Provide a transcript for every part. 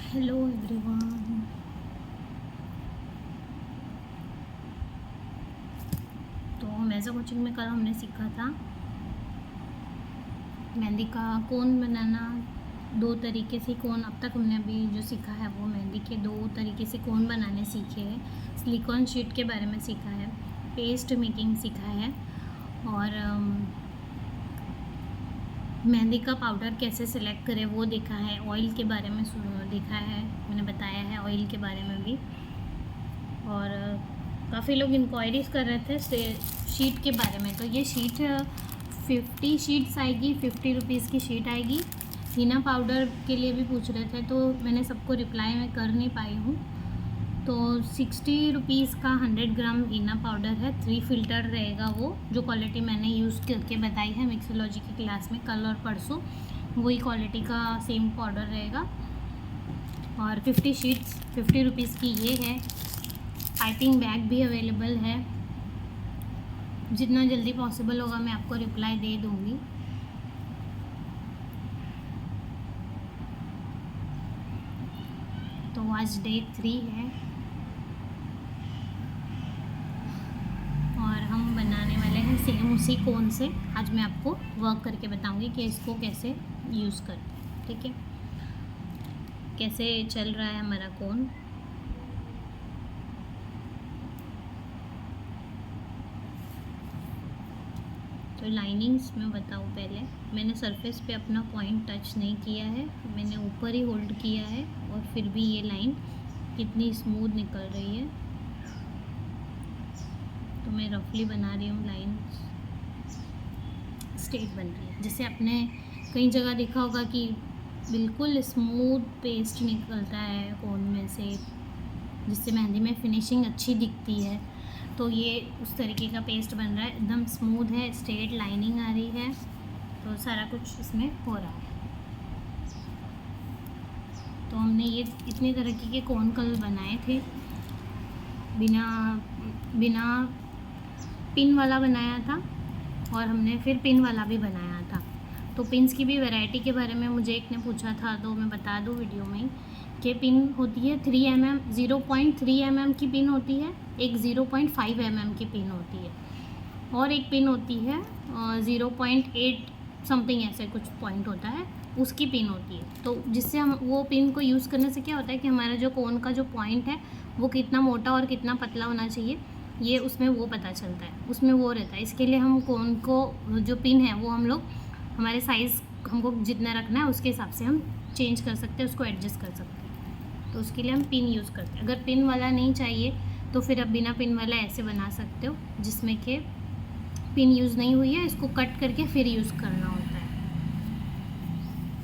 Hello everyone. तो मैज़ा coaching में कल हमने सीखा था मेहंदी का कोन बनाना। दो तरीके से कोन अब तक हमने अभी जो सीखा है वो मेहंदी के दो तरीके से कोन बनाने सीखे हैं। सिलिकॉन शीट के बारे में सीखा है, पेस्ट मेकिंग सीखा है और मेहंदी का पाउडर कैसे सिलेक्ट करें वो देखा है। ऑयल के बारे में देखा है, मैंने बताया है ऑयल के बारे में भी। और काफ़ी लोग इंक्वायरीज़ कर रहे थे शीट के बारे में। तो ये शीट 50 शीट्स आएगी, 50 रुपीज़ की शीट आएगी। हीना पाउडर के लिए भी पूछ रहे थे तो मैंने सबको रिप्लाई में कर नहीं पाई हूँ। तो 60 रुपीज़ का 100 ग्राम हीना पाउडर है। 3 फिल्टर रहेगा वो, जो क्वालिटी मैंने यूज़ करके बताई है मिक्सोलॉजी की क्लास में कल और परसों, वही क्वालिटी का सेम पाउडर रहेगा। और 50 शीट्स 50 रुपीज़ की ये है। पाइपिंग बैग भी अवेलेबल है। जितना जल्दी पॉसिबल होगा मैं आपको रिप्लाई दे दूँगी। तो आज डे 3 है और हम बनाने वाले हैं सेम उसी कोन से। आज मैं आपको वर्क करके बताऊंगी कि इसको कैसे यूज़ करते हैं, ठीक है। कैसे चल रहा है हमारा कोन। तो लाइनिंग्स में बताऊँ, पहले मैंने सरफेस पे अपना पॉइंट टच नहीं किया है, मैंने ऊपर ही होल्ड किया है और फिर भी ये लाइन कितनी स्मूथ निकल रही है। तो मैं रफली बना रही हूँ, लाइन स्ट्रेट बन रही है। जैसे आपने कई जगह देखा होगा कि बिल्कुल स्मूथ पेस्ट निकलता है कोन में से, जिससे मेहंदी में फिनिशिंग अच्छी दिखती है। तो ये उस तरीके का पेस्ट बन रहा है, एकदम स्मूथ है, स्ट्रेट लाइनिंग आ रही है। तो सारा कुछ इसमें हो रहा है। तो हमने ये इतने तरीके के कोन कल बनाए थे। बिना पिन वाला बनाया था और हमने फिर पिन वाला भी बनाया था। तो पिन्स की भी वैरायटी के बारे में मुझे एक ने पूछा था, तो मैं बता दूँ वीडियो में कि पिन होती है 3 mm, 0.3 mm की पिन होती है, एक 0.5 mm की पिन होती है और एक पिन होती है 0.8 समथिंग, ऐसे कुछ पॉइंट होता है, उसकी पिन होती है। तो जिससे हम वो पिन को यूज़ करने से क्या होता है कि हमारा जो कोन का जो पॉइंट है वो कितना मोटा और कितना पतला होना चाहिए, ये उसमें वो पता चलता है, उसमें वो रहता है। इसके लिए हम कोन को जो पिन है वो हम लोग हमारे साइज़ हमको जितना रखना है उसके हिसाब से हम चेंज कर सकते हैं, उसको एडजस्ट कर सकते हैं। तो उसके लिए हम पिन यूज़ करते हैं। अगर पिन वाला नहीं चाहिए तो फिर आप बिना पिन वाला ऐसे बना सकते हो, जिसमें कि पिन यूज़ नहीं हुई है, इसको कट करके फिर यूज़ करना होता है।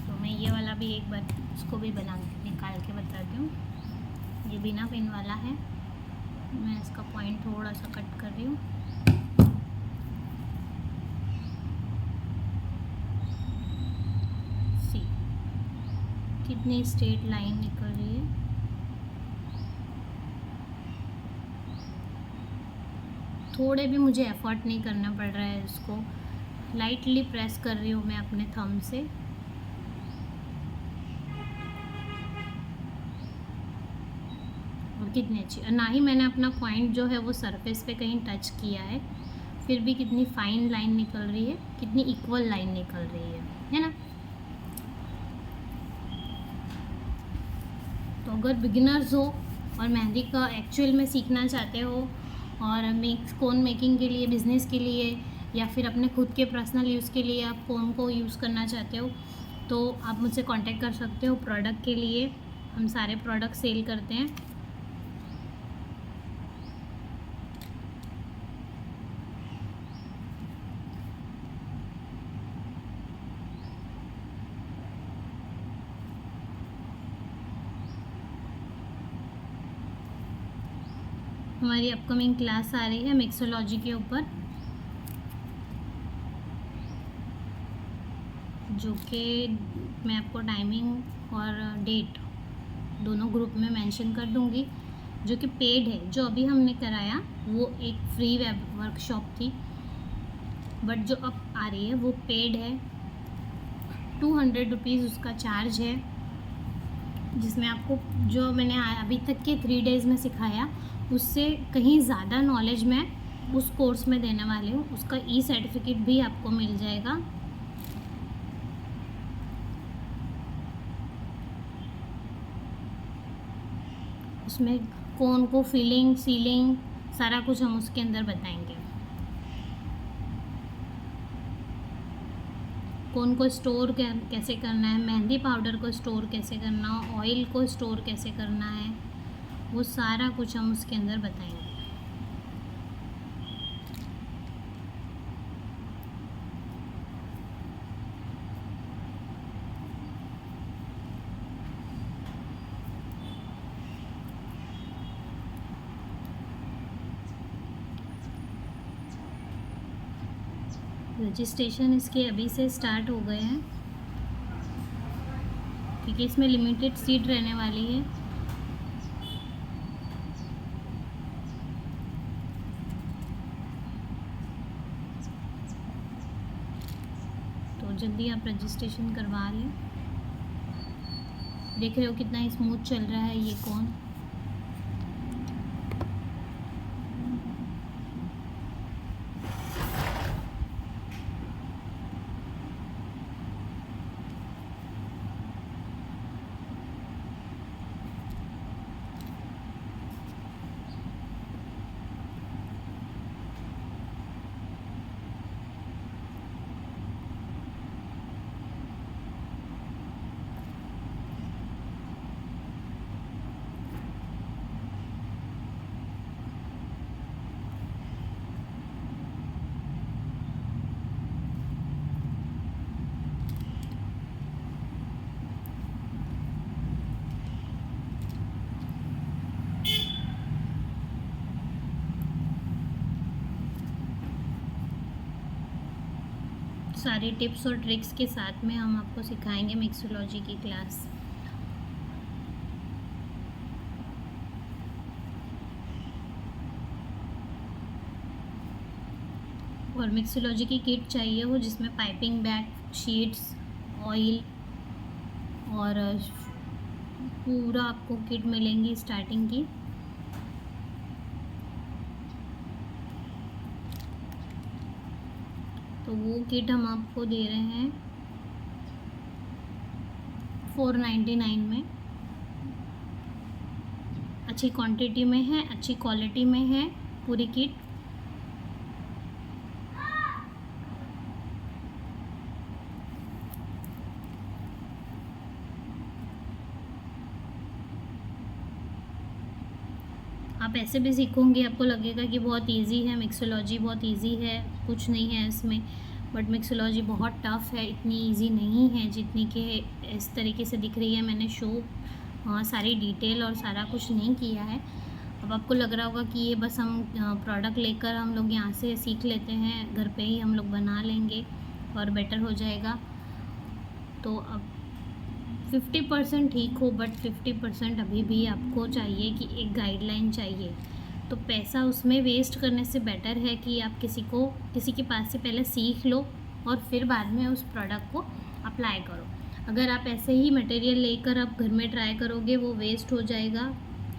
तो मैं ये वाला भी एक बार उसको भी बना निकाल के बताती हूँ। ये बिना पिन वाला है, मैं इसका पॉइंट थोड़ा सा कट कर रही हूँ। सी कितनी स्ट्रेट लाइन निकल रही है। थोड़े भी मुझे एफर्ट नहीं करना पड़ रहा है, इसको लाइटली प्रेस कर रही हूँ मैं अपने थंब से। और कितनी अच्छी, और ना ही मैंने अपना पॉइंट जो है वो सरफेस पे कहीं टच किया है, फिर भी कितनी फाइन लाइन निकल रही है, कितनी इक्वल लाइन निकल रही है ना। तो अगर बिगिनर्स हो और मेहंदी का एक्चुअल में सीखना चाहते हो और कोन मेकिंग के लिए, बिज़नेस के लिए या फिर अपने खुद के पर्सनल यूज़ के लिए आप कोन को यूज़ करना चाहते हो, तो आप मुझसे कांटेक्ट कर सकते हो। प्रोडक्ट के लिए हम सारे प्रोडक्ट सेल करते हैं। हमारी अपकमिंग क्लास आ रही है मिक्सोलॉजी के ऊपर, जो कि मैं आपको टाइमिंग और डेट दोनों ग्रुप में मेंशन कर दूंगी। जो कि पेड है, जो अभी हमने कराया वो एक फ्री वेब वर्कशॉप थी, बट जो अब आ रही है वो पेड है। 200 रुपीज़ उसका चार्ज है। जिसमें आपको जो मैंने अभी तक के 3 डेज़ में सिखाया उससे कहीं ज़्यादा नॉलेज मैं उस कोर्स में देने वाली हूँ। उसका ई सर्टिफिकेट भी आपको मिल जाएगा। उसमें कोन को फिलिंग, सीलिंग सारा कुछ हम उसके अंदर बताएंगे। कोन को स्टोर कैसे करना है, मेहंदी पाउडर को स्टोर कैसे करना, ऑयल को स्टोर कैसे करना है, वो सारा कुछ हम उसके अंदर बताएंगे। रजिस्ट्रेशन इसके अभी से स्टार्ट हो गए हैं क्योंकि इसमें लिमिटेड सीट रहने वाली है। तो जल्दी आप रजिस्ट्रेशन करवा लें। देख रहे हो कितना स्मूथ चल रहा है ये कोन। सारी टिप्स और ट्रिक्स के साथ में हम आपको सिखाएंगे मिक्सोलॉजी की क्लास। और मिक्सोलॉजी की किट चाहिए हो जिसमें पाइपिंग बैग, शीट्स, ऑयल और पूरा आपको किट मिलेंगी स्टार्टिंग की। तो वो किट हम आपको दे रहे हैं 499 में। अच्छी क्वांटिटी में है, अच्छी क्वालिटी में है पूरी किट। आप ऐसे भी सीखोगे, आपको लगेगा कि बहुत इजी है मिक्सोलॉजी, बहुत इजी है, कुछ नहीं है इसमें। बट मिक्सोलॉजी बहुत टफ़ है, इतनी इजी नहीं है जितनी कि इस तरीके से दिख रही है। मैंने सारी डिटेल और सारा कुछ नहीं किया है। अब आपको लग रहा होगा कि ये बस हम प्रोडक्ट लेकर हम लोग यहाँ से सीख लेते हैं, घर पे ही हम लोग बना लेंगे और बेटर हो जाएगा। तो अब 50% ठीक हो, बट 50% अभी भी आपको चाहिए कि एक गाइडलाइन चाहिए। तो पैसा उसमें वेस्ट करने से बेटर है कि आप किसी के पास से पहले सीख लो और फिर बाद में उस प्रोडक्ट को अप्लाई करो। अगर आप ऐसे ही मटेरियल लेकर आप घर में ट्राई करोगे, वो वेस्ट हो जाएगा,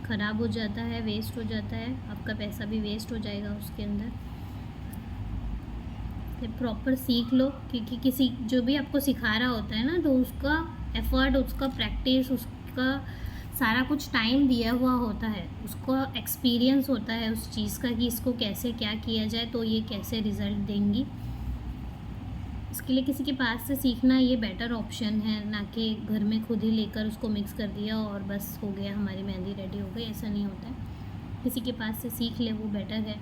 ख़राब हो जाता है, वेस्ट हो जाता है, आपका पैसा भी वेस्ट हो जाएगा उसके अंदर। फिर प्रॉपर सीख लो, क्योंकि किसी जो भी आपको सिखा रहा होता है ना, तो उसका एफ़र्ट, उसका प्रैक्टिस, उसका सारा कुछ टाइम दिया हुआ होता है, उसको एक्सपीरियंस होता है उस चीज़ का कि इसको कैसे क्या किया जाए तो ये कैसे रिज़ल्ट देंगी। इसके लिए किसी के पास से सीखना ये बेटर ऑप्शन है, ना कि घर में खुद ही लेकर उसको मिक्स कर दिया और बस हो गया, हमारी मेहंदी रेडी हो गई। ऐसा नहीं होता है, किसी के पास से सीख ले, वो बेटर है।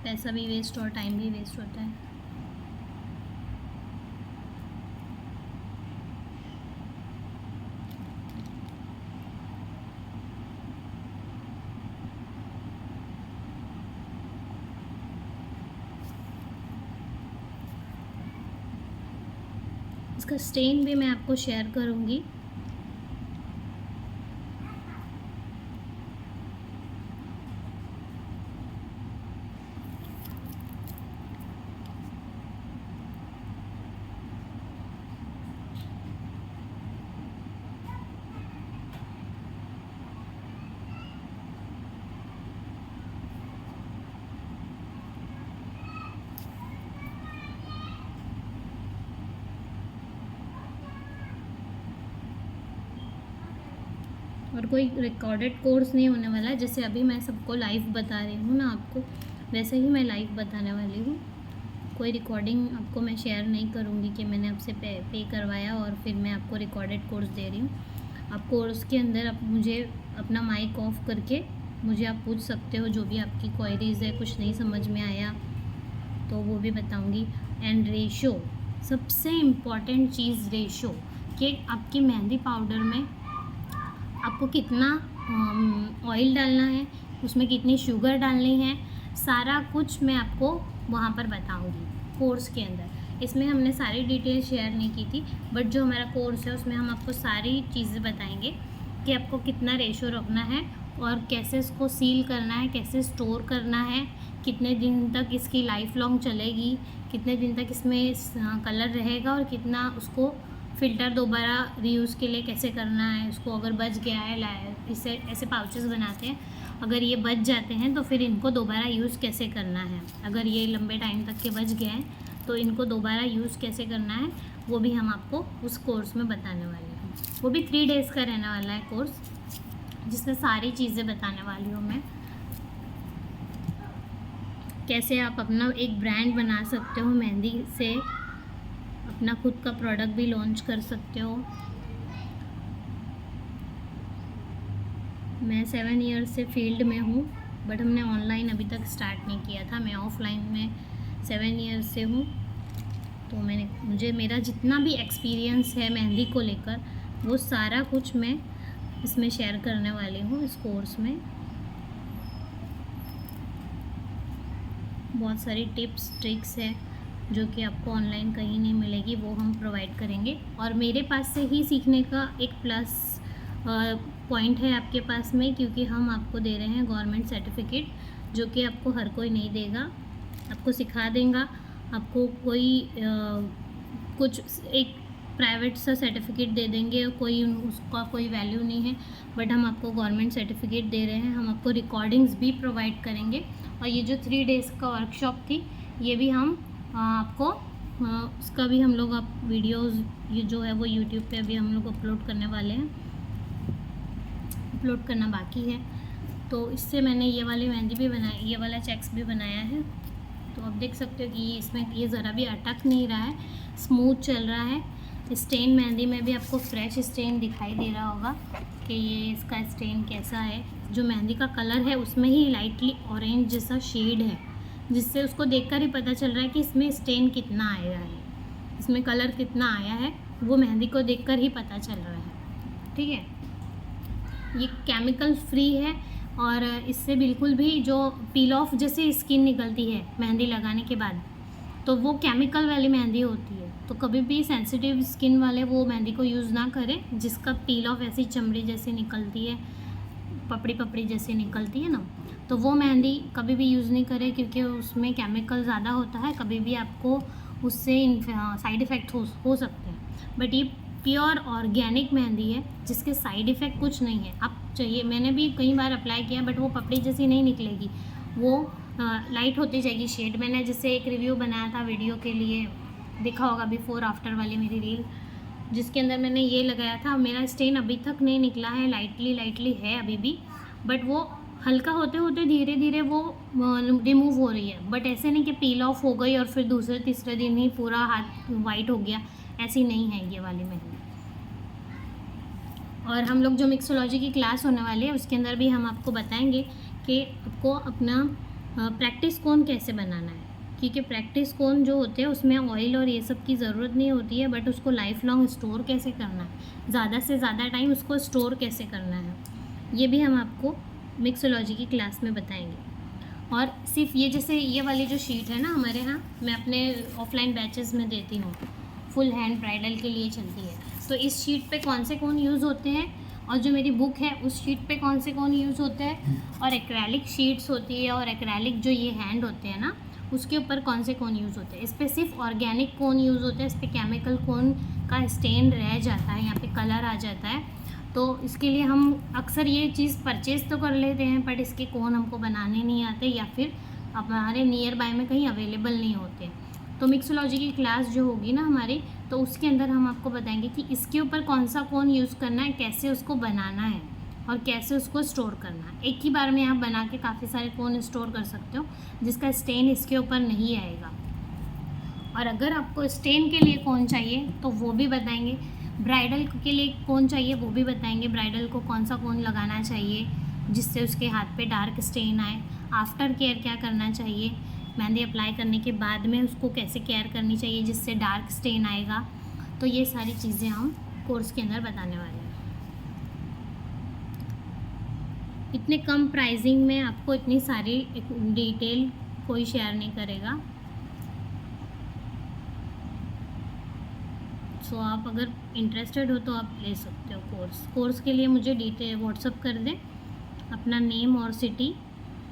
पैसा भी वेस्ट और टाइम भी वेस्ट होता है। इसका स्टेन भी मैं आपको शेयर करूँगी। और कोई रिकॉर्डेड कोर्स नहीं होने वाला है। जैसे अभी मैं सबको लाइव बता रही हूँ ना आपको, वैसे ही मैं लाइव बताने वाली हूँ। कोई रिकॉर्डिंग आपको मैं शेयर नहीं करूँगी कि मैंने आपसे पे करवाया और फिर मैं आपको रिकॉर्डेड कोर्स दे रही हूँ। आप कोर्स के अंदर आप मुझे अपना माइक ऑफ करके मुझे आप पूछ सकते हो, जो भी आपकी क्वेरीज़ है, कुछ नहीं समझ में आया तो वो भी बताऊँगी। एंड रेशो, सबसे इम्पॉर्टेंट चीज़ रेशो, कि आपकी मेहंदी पाउडर में आपको कितना ऑयल डालना है, उसमें कितनी शुगर डालनी है, सारा कुछ मैं आपको वहाँ पर बताऊँगी कोर्स के अंदर। इसमें हमने सारी डिटेल शेयर नहीं की थी, बट जो हमारा कोर्स है उसमें हम आपको सारी चीज़ें बताएंगे कि आपको कितना रेशो रखना है और कैसे इसको सील करना है, कैसे स्टोर करना है, कितने दिन तक इसकी लाइफ लॉन्ग चलेगी, कितने दिन तक इसमें कलर रहेगा और कितना उसको फ़िल्टर दोबारा रीयूज़ के लिए कैसे करना है। उसको अगर बच गया है, इसे ऐसे पाउचेस बनाते हैं, अगर ये बच जाते हैं तो फिर इनको दोबारा यूज़ कैसे करना है। अगर ये लंबे टाइम तक के बच गए हैं तो इनको दोबारा यूज़ कैसे करना है, वो भी हम आपको उस कोर्स में बताने वाले हैं। वो भी 3 डेज़ का रहने वाला है कोर्स, जिसमें सारी चीज़ें बताने वाली हूँ मैं। कैसे आप अपना एक ब्रांड बना सकते हो मेहंदी से, अपना खुद का प्रोडक्ट भी लॉन्च कर सकते हो। मैं 7 ईयर्स से फील्ड में हूँ, बट हमने ऑनलाइन अभी तक स्टार्ट नहीं किया था। मैं ऑफलाइन में 7 ईयर्स से हूँ। तो मुझे मेरा जितना भी एक्सपीरियंस है मेहंदी को लेकर, वो सारा कुछ मैं इसमें शेयर करने वाली हूँ इस कोर्स में। बहुत सारी टिप्स ट्रिक्स है जो कि आपको ऑनलाइन कहीं नहीं मिलेगी, वो हम प्रोवाइड करेंगे। और मेरे पास से ही सीखने का एक प्लस पॉइंट है आपके पास में, क्योंकि हम आपको दे रहे हैं गवर्नमेंट सर्टिफिकेट, जो कि आपको हर कोई नहीं देगा। आपको सिखा देगा, आपको कोई कुछ एक प्राइवेट सा सर्टिफिकेट दे देंगे, कोई उसका कोई वैल्यू नहीं है, बट हम आपको गवर्नमेंट सर्टिफिकेट दे रहे हैं। हम आपको रिकॉर्डिंग्स भी प्रोवाइड करेंगे। और ये जो 3 डेज़ का वर्कशॉप थी, ये भी हम आपको उसका भी हम लोग आप वीडियोज़ ये जो है वो यूट्यूब पे अभी हम लोग अपलोड करने वाले हैं, अपलोड करना बाकी है। तो इससे मैंने ये वाली मेहंदी भी बनाई, ये वाला चेक्स भी बनाया है। तो आप देख सकते हो कि इसमें ये ज़रा भी अटक नहीं रहा है, स्मूथ चल रहा है। स्टेन मेहंदी में भी आपको फ्रेश स्टेन दिखाई दे रहा होगा कि ये इसका स्टेन कैसा है। जो मेहंदी का कलर है उसमें ही लाइटली ऑरेंज जैसा शेड है, जिससे उसको देखकर ही पता चल रहा है कि इसमें स्टेन कितना आया है, इसमें कलर कितना आया है, वो मेहंदी को देखकर ही पता चल रहा है। ठीक है, ये केमिकल फ्री है और इससे बिल्कुल भी जो पील ऑफ जैसे स्किन निकलती है मेहंदी लगाने के बाद, तो वो केमिकल वाली मेहंदी होती है। तो कभी भी सेंसिटिव स्किन वाले वो मेहंदी को यूज़ ना करें, जिसका पील ऑफ ऐसी चमड़ी जैसी निकलती है, पपड़ी पपड़ी जैसी निकलती है ना, तो वो मेहंदी कभी भी यूज़ नहीं करें, क्योंकि उसमें केमिकल ज़्यादा होता है। कभी भी आपको उससे साइड इफ़ेक्ट हो सकते हैं। बट ये प्योर ऑर्गेनिक मेहंदी है जिसके साइड इफ़ेक्ट कुछ नहीं है। आप चाहिए, मैंने भी कई बार अप्लाई किया, बट वो पपड़ी जैसी नहीं निकलेगी, वो लाइट होती जाएगी शेड। मैंने जैसे एक रिव्यू बनाया था वीडियो के लिए, देखा होगा बिफोर आफ्टर वाली मेरी रील, जिसके अंदर मैंने ये लगाया था। मेरा स्टेन अभी तक नहीं निकला है, लाइटली है अभी भी, बट वो हल्का होते होते धीरे धीरे वो रिमूव हो रही है। बट ऐसे नहीं कि पील ऑफ हो गई और फिर दूसरे तीसरे दिन ही पूरा हाथ वाइट हो गया, ऐसी नहीं है ये वाली मेहंदी। और हम लोग जो मिक्सोलॉजी की क्लास होने वाली है उसके अंदर भी हम आपको बताएंगे कि आपको अपना प्रैक्टिस कोन कैसे बनाना है, क्योंकि प्रैक्टिस कोन जो होते हैं उसमें ऑयल और ये सब की ज़रूरत नहीं होती है, बट उसको लाइफ लॉन्ग स्टोर कैसे करना है, ज़्यादा से ज़्यादा टाइम उसको स्टोर कैसे करना है, ये भी हम आपको मिक्सोलॉजी की क्लास में बताएंगे। और सिर्फ ये जैसे ये वाली जो शीट है ना हमारे यहाँ, मैं अपने ऑफलाइन बैचेस में देती हूँ, फुल हैंड ब्राइडल के लिए चलती है। तो इस शीट पे कौन से कोन यूज़ होते हैं, और जो मेरी बुक है उस शीट पे कौन से कोन यूज़ होते हैं, और एक्रेलिक शीट्स होती है और एक्रेलिक जो ये हैंड होते हैं ना, उसके ऊपर कौन से कोन यूज़ होते हैं। इस पर सिर्फ ऑर्गेनिक कोन यूज़ होते हैं, इस पर केमिकल कोन का स्टेन रह जाता है, यहाँ पे कलर आ जाता है। तो इसके लिए हम अक्सर ये चीज़ परचेज़ तो कर लेते हैं, बट इसके कोन हमको बनाने नहीं आते, या फिर हमारे नियर बाय में कहीं अवेलेबल नहीं होते। तो मिक्सोलॉजी की क्लास जो होगी ना हमारी, तो उसके अंदर हम आपको बताएंगे कि इसके ऊपर कौन सा कोन यूज़ करना है, कैसे उसको बनाना है, और कैसे उसको स्टोर करना है। एक ही बार में आप बना के काफ़ी सारे कोन स्टोर कर सकते हो जिसका स्टेन इसके ऊपर नहीं आएगा। और अगर आपको स्टेन के लिए कोन चाहिए तो वो भी बताएंगे, ब्राइडल के लिए कोन चाहिए वो भी बताएंगे, ब्राइडल को कौन सा कोन लगाना चाहिए जिससे उसके हाथ पे डार्क स्टेन आए, आफ्टर केयर क्या करना चाहिए, मेहंदी अप्लाई करने के बाद में उसको कैसे केयर करनी चाहिए जिससे डार्क स्टेन आएगा। तो ये सारी चीज़ें हम कोर्स के अंदर बताने वाले हैं। इतने कम प्राइसिंग में आपको इतनी सारी डिटेल कोई शेयर नहीं करेगा। सो आप अगर इंटरेस्टेड हो तो आप ले सकते हो कोर्स के लिए मुझे डिटेल व्हाट्सअप कर दें, अपना नेम और सिटी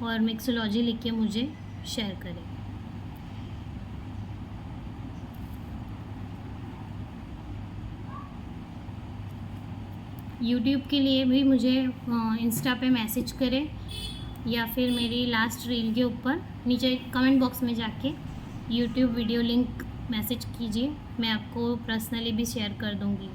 और मिक्सोलॉजी लिख के मुझे शेयर करें। यूट्यूब के लिए भी मुझे इंस्टा पे मैसेज करें या फिर मेरी लास्ट रील के ऊपर नीचे कमेंट बॉक्स में जाके यूट्यूब वीडियो लिंक मैसेज कीजिए, मैं आपको पर्सनली भी शेयर कर दूँगी।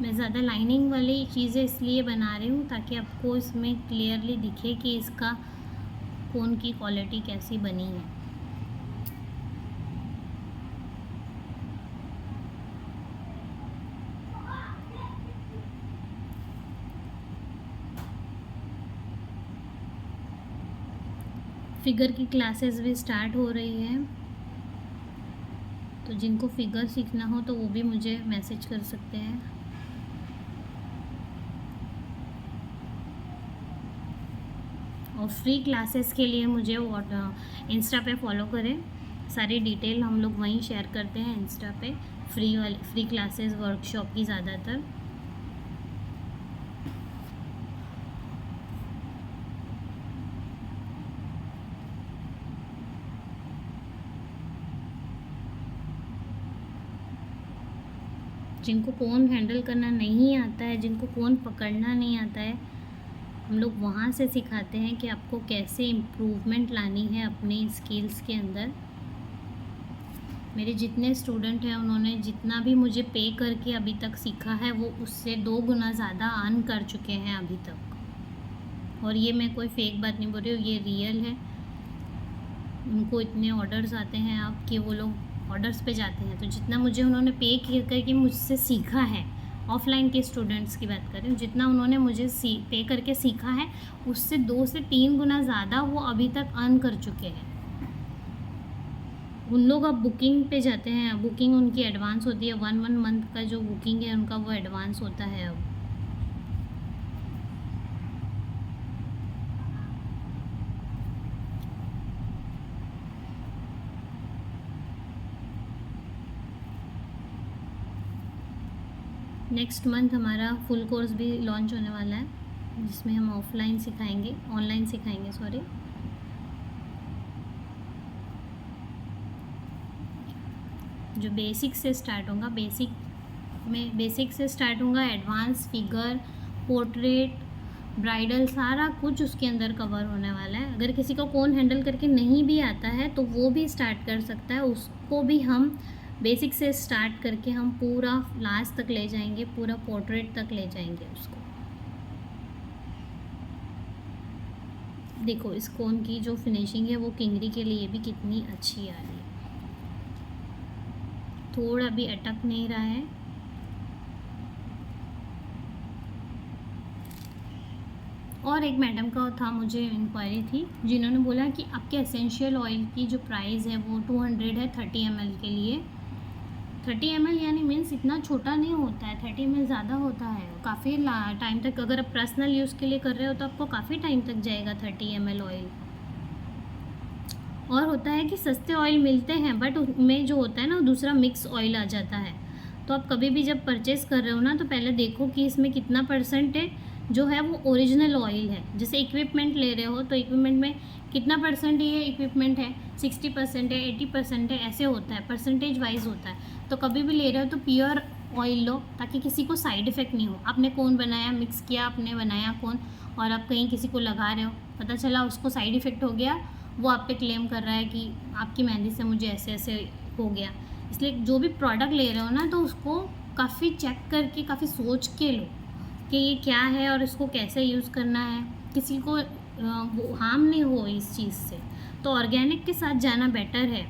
मैं ज़्यादा लाइनिंग वाली चीज़ें इसलिए बना रही हूँ ताकि आपको इसमें क्लियरली दिखे कि इसका कोन की क्वालिटी कैसी बनी है। फिगर की क्लासेस भी स्टार्ट हो रही है, तो जिनको फिगर सीखना हो तो वो भी मुझे मैसेज कर सकते हैं। और फ्री क्लासेस के लिए मुझे इंस्टा पे फॉलो करें, सारी डिटेल हम लोग वहीं शेयर करते हैं इंस्टा पे, फ्री क्लासेस वर्कशॉप की ज़्यादातर। जिनको कोन हैंडल करना नहीं आता है, जिनको कोन पकड़ना नहीं आता है, हम लोग वहाँ से सिखाते हैं कि आपको कैसे इम्प्रूवमेंट लानी है अपनी स्किल्स के अंदर। मेरे जितने स्टूडेंट हैं उन्होंने जितना भी मुझे पे करके अभी तक सीखा है वो उससे 2 गुना ज़्यादा अर्न कर चुके हैं अभी तक। और ये मैं कोई फेक बात नहीं बोल रही हूँ, ये रियल है। उनको इतने ऑर्डर्स आते हैं अब कि वो लोग ऑर्डर्स पे जाते हैं। तो जितना मुझे उन्होंने पे करके मुझसे सीखा है, ऑफलाइन के स्टूडेंट्स की बात कर रही हूँ, जितना उन्होंने मुझे पे करके सीखा है उससे 2 से 3 गुना ज़्यादा वो अभी तक अर्न कर चुके हैं। उन लोग अब बुकिंग पे जाते हैं, बुकिंग उनकी एडवांस होती है, 1 मंथ का जो बुकिंग है उनका वो एडवांस होता है अब। नेक्स्ट मंथ हमारा फुल कोर्स भी लॉन्च होने वाला है जिसमें हम ऑनलाइन सिखाएंगे सॉरी। जो बेसिक से स्टार्ट होगा, बेसिक से स्टार्ट होगा, एडवांस, फिगर, पोर्ट्रेट, ब्राइडल, सारा कुछ उसके अंदर कवर होने वाला है। अगर किसी को कोन हैंडल करके नहीं भी आता है तो वो भी स्टार्ट कर सकता है, उसको भी हम बेसिक से स्टार्ट करके हम पूरा लास्ट तक ले जाएंगे, पूरा पोर्ट्रेट तक ले जाएंगे उसको। देखो इस कोन की जो फिनिशिंग है वो किंगरी के लिए भी कितनी अच्छी आ रही है, थोड़ा भी अटक नहीं रहा है। और एक मैडम का था, मुझे इंक्वायरी थी, जिन्होंने बोला कि आपके एसेंशियल ऑयल की जो प्राइस है वो 200 है 30 ml के लिए। 30 ml यानी मीन्स इतना छोटा नहीं होता है, 30 ml ज़्यादा होता है, काफ़ी टाइम तक अगर आप पर्सनल यूज़ के लिए कर रहे हो तो आपको काफ़ी टाइम तक जाएगा 30 ml ऑयल। और होता है कि सस्ते ऑयल मिलते हैं बट उनमें जो होता है ना दूसरा मिक्स ऑयल आ जाता है। तो आप कभी भी जब परचेज़ कर रहे हो ना तो पहले देखो कि इसमें कितना % जो है वो ओरिजिनल ऑयल है। जैसे इक्विपमेंट ले रहे हो तो इक्विपमेंट में कितना % ये इक्विपमेंट है, 60% है, 80% है, ऐसे होता है, परसेंटेज वाइज होता है। तो कभी भी ले रहे हो तो प्योर ऑयल लो ताकि किसी को साइड इफ़ेक्ट नहीं हो। आपने कौन बनाया, मिक्स किया, आपने बनाया कौन, और आप कहीं किसी को लगा रहे हो, पता चला उसको साइड इफ़ेक्ट हो गया, वो आप पे क्लेम कर रहा है कि आपकी मेहंदी से मुझे ऐसे ऐसे हो गया। इसलिए जो भी प्रोडक्ट ले रहे हो ना, तो उसको काफ़ी चेक करके, काफ़ी सोच के लो कि ये क्या है और इसको कैसे यूज़ करना है, किसी को वो हार्म नहीं हो इस चीज़ से। तो ऑर्गेनिक के साथ जाना बेटर है,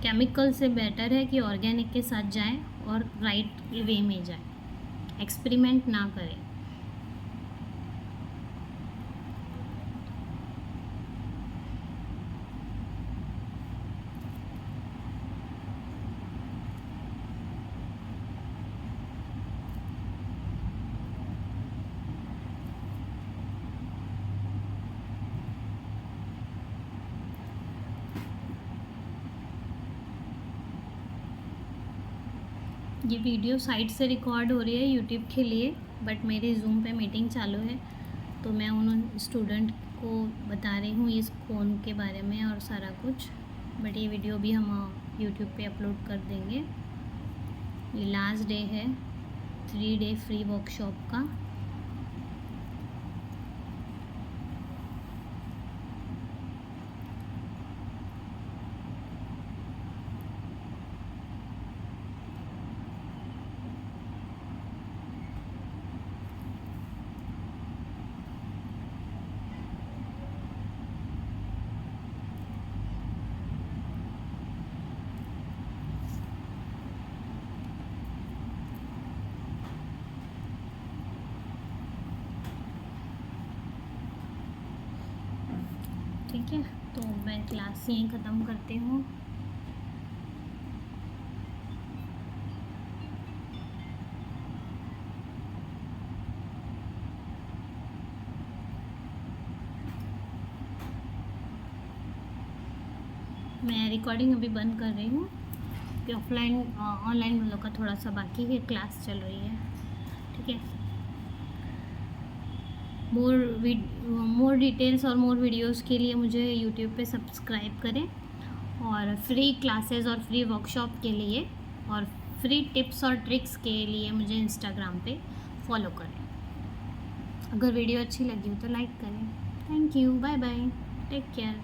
केमिकल से बेटर है कि ऑर्गेनिक के साथ जाएं और राइट वे में जाएं, एक्सपेरिमेंट ना करें। ये वीडियो साइट से रिकॉर्ड हो रही है यूट्यूब के लिए, बट मेरी जूम पे मीटिंग चालू है, तो मैं उन स्टूडेंट को बता रही हूँ इस फ़ोन के बारे में और सारा कुछ। बट ये वीडियो भी हम यूट्यूब पे अपलोड कर देंगे। ये लास्ट डे है 3 डे फ्री वर्कशॉप का। ठीक है, तो मैं क्लास यहीं ख़त्म करती हूँ। मैं रिकॉर्डिंग अभी बंद कर रही हूँ कि ऑफलाइन ऑनलाइन वालों का थोड़ा सा बाकी है, क्लास चल रही है। ठीक है, मोर डिटेल्स और मोर वीडियोस के लिए मुझे यूट्यूब पे सब्सक्राइब करें, और फ्री क्लासेस और फ्री वर्कशॉप के लिए और फ्री टिप्स और ट्रिक्स के लिए मुझे इंस्टाग्राम पे फॉलो करें। अगर वीडियो अच्छी लगी हो तो लाइक करें। Thank you, bye bye, take care.